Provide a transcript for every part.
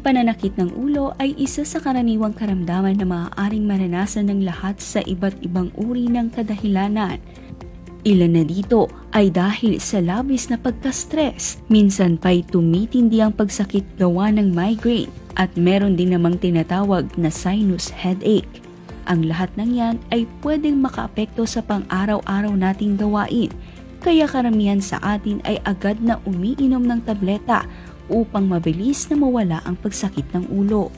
pananakit ng ulo ay isa sa karaniwang karamdaman na maaaring maranasan ng lahat sa iba't ibang uri ng kadahilanan. Ilan na dito ay dahil sa labis na pagka-stress, minsan pa'y tumitindi ang pagsakit gawa ng migraine at meron din namang tinatawag na sinus headache. Ang lahat ng yan ay pwedeng makaapekto sa pang-araw-araw nating gawain, kaya karamihan sa atin ay agad na umiinom ng tableta upang mabilis na mawala ang pagsakit ng ulo.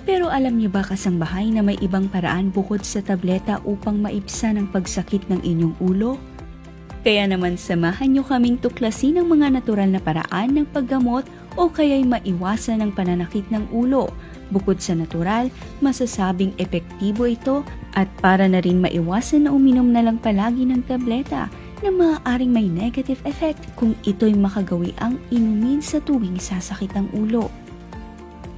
Pero alam niyo ba kasambahay na may ibang paraan bukod sa tableta upang maibsan ang pagsakit ng inyong ulo? Kaya naman samahan niyo kaming tuklasin ang mga natural na paraan ng paggamot o kaya'y maiwasan ang pananakit ng ulo. Bukod sa natural, masasabing epektibo ito at para na rin maiwasan na uminom na lang palagi ng tableta na maaaring may negative effect kung ito'y makagawi ang inumin sa tuwing sasakit ang ulo.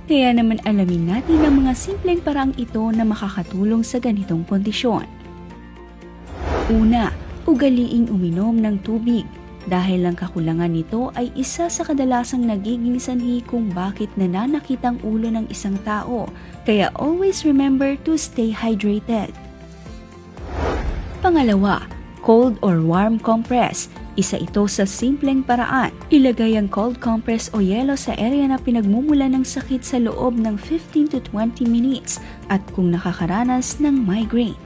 Kaya naman alamin natin ang mga simpleng paraang ito na makakatulong sa ganitong kondisyon. Una, ugaliing uminom ng tubig. Dahil ang kakulangan nito ay isa sa kadalasang nagiging sanhi kung bakit nananakit ang ulo ng isang tao. Kaya always remember to stay hydrated. Pangalawa, cold or warm compress. Isa ito sa simpleng paraan. Ilagay ang cold compress o yelo sa area na pinagmumula ng sakit sa loob ng 15 to 20 minutes at kung nakakaranas ng migraine.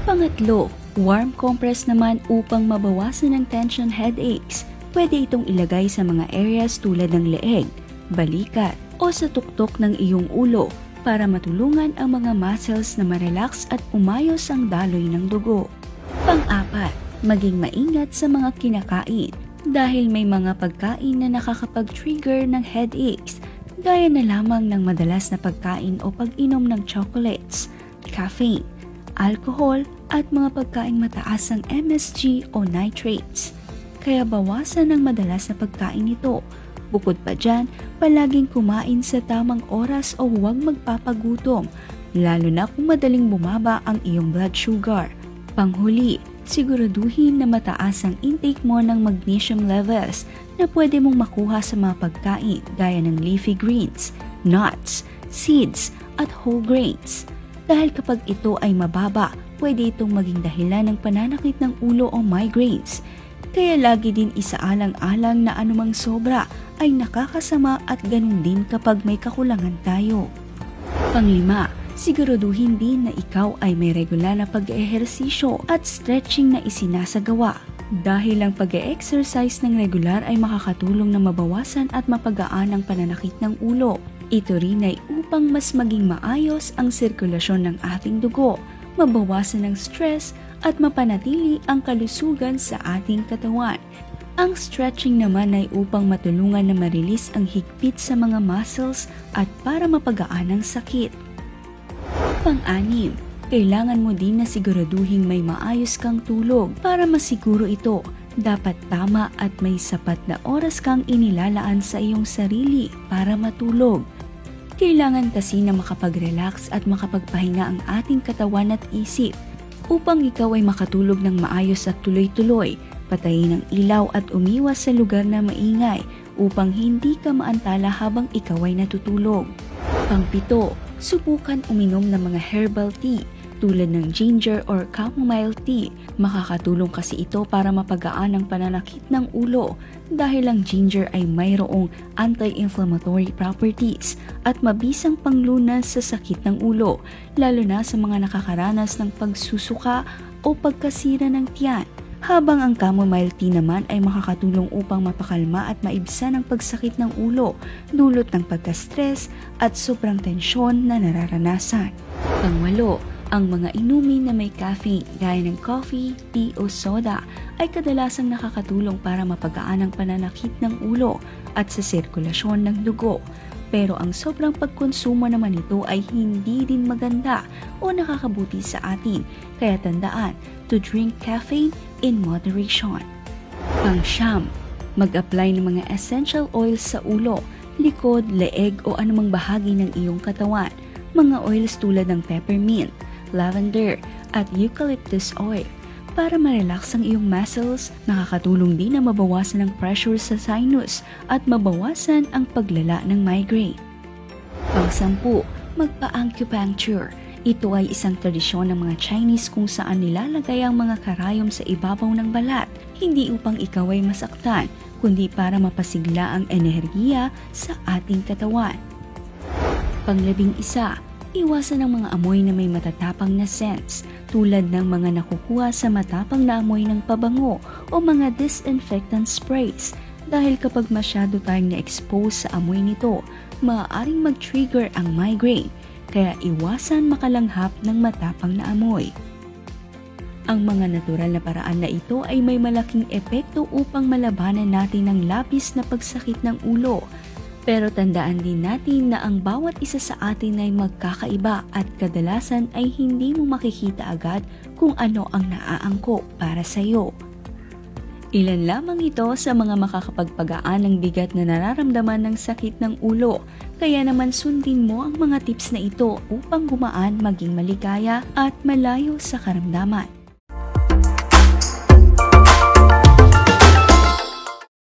Pangatlo, warm compress naman upang mabawasan ang tension headaches. Pwede itong ilagay sa mga areas tulad ng leeg, balikat o sa tuktok ng iyong ulo para matulungan ang mga muscles na ma-relax at umayos ang daloy ng dugo. Pang-apat, maging maingat sa mga kinakain dahil may mga pagkain na nakakapag-trigger ng headaches gaya na lamang ng madalas na pagkain o pag-inom ng chocolates, caffeine, alcohol at mga pagkain mataas ang MSG o nitrates. Kaya bawasan ang madalas na pagkain nito. Bukod pa dyan, palaging kumain sa tamang oras o huwag magpapagutom, lalo na kung madaling bumaba ang iyong blood sugar. Panghuli, siguraduhin na mataas ang intake mo ng magnesium levels na pwede mong makuha sa mga pagkain gaya ng leafy greens, nuts, seeds at whole grains. Dahil kapag ito ay mababa, pwede itong maging dahilan ng pananakit ng ulo o migraines. Kaya lagi din isaalang-alang na anumang sobra ay nakakasama at ganun din kapag may kakulangan tayo. Panglima, siguraduhin din na ikaw ay may regular na pag-ehersisyo at stretching na isinasagawa. Dahil ang pag-e-exercise ng regular ay makakatulong na mabawasan at mapagaan ang pananakit ng ulo. Ito rin ay upang mas maging maayos ang sirkulasyon ng ating dugo, mabawasan ang stress at mapanatili ang kalusugan sa ating katawan. Ang stretching naman ay upang matulungan na ma-release ang higpit sa mga muscles at para mapagaan ang sakit. Pang-anim, kailangan mo din na siguraduhin may maayos kang tulog para masiguro ito. Dapat tama at may sapat na oras kang inilalaan sa iyong sarili para matulog. Kailangan kasi na makapag-relax at makapagpahinga ang ating katawan at isip upang ikaw ay makatulog ng maayos at tuloy-tuloy. Patayin ang ilaw at umiwas sa lugar na maingay upang hindi ka maantala habang ikaw ay natutulog. Pang-pito, subukan uminom ng mga herbal tea tulad ng ginger or chamomile tea. Makakatulong kasi ito para mapagaan ang pananakit ng ulo dahil ang ginger ay mayroong anti-inflammatory properties at mabisang panglunas sa sakit ng ulo, lalo na sa mga nakakaranas ng pagsusuka o pagkasira ng tiyan. Habang ang chamomile tea naman ay makakatulong upang mapakalma at maibsan ang pagsakit ng ulo, dulot ng pagka-stress at sobrang tensyon na nararanasan. Pangwalo, ang mga inumin na may caffeine gaya ng coffee, tea o soda ay kadalasang nakakatulong para mapagaan ang pananakit ng ulo at sa sirkulasyon ng dugo. Pero ang sobrang pagkonsumo naman nito ay hindi din maganda o nakakabuti sa atin. Kaya tandaan to drink caffeine in moderation. Pang-siyam, mag-apply ng mga essential oils sa ulo, likod, leeg o anumang bahagi ng iyong katawan. Mga oils tulad ng peppermint, lavender at eucalyptus oil. Para ma-relax ang iyong muscles, nakakatulong din na mabawasan ang pressure sa sinus at mabawasan ang paglala ng migraine. Pang-10, magpa-acupuncture. Ito ay isang tradisyon ng mga Chinese kung saan nilalagay ang mga karayom sa ibabaw ng balat, hindi upang ikaw ay masaktan, kundi para mapasigla ang enerhiya sa ating katawan. Pang-11, iwasan ang mga amoy na may matatapang na scents, tulad ng mga nakukuha sa matapang na amoy ng pabango o mga disinfectant sprays. Dahil kapag masyado tayong na-expose sa amoy nito, maaaring mag-trigger ang migraine. Kaya iwasan makalanghap ng matapang na amoy. Ang mga natural na paraan na ito ay may malaking epekto upang malabanan natin ang labis na pagsakit ng ulo. Pero tandaan din natin na ang bawat isa sa atin ay magkakaiba at kadalasan ay hindi mo makikita agad kung ano ang naaangkop para sa iyo. Ilan lamang ito sa mga makakapagpagaan ng bigat na nararamdaman ng sakit ng ulo. Kaya naman sundin mo ang mga tips na ito upang gumaan, maging maligaya at malayo sa karamdaman.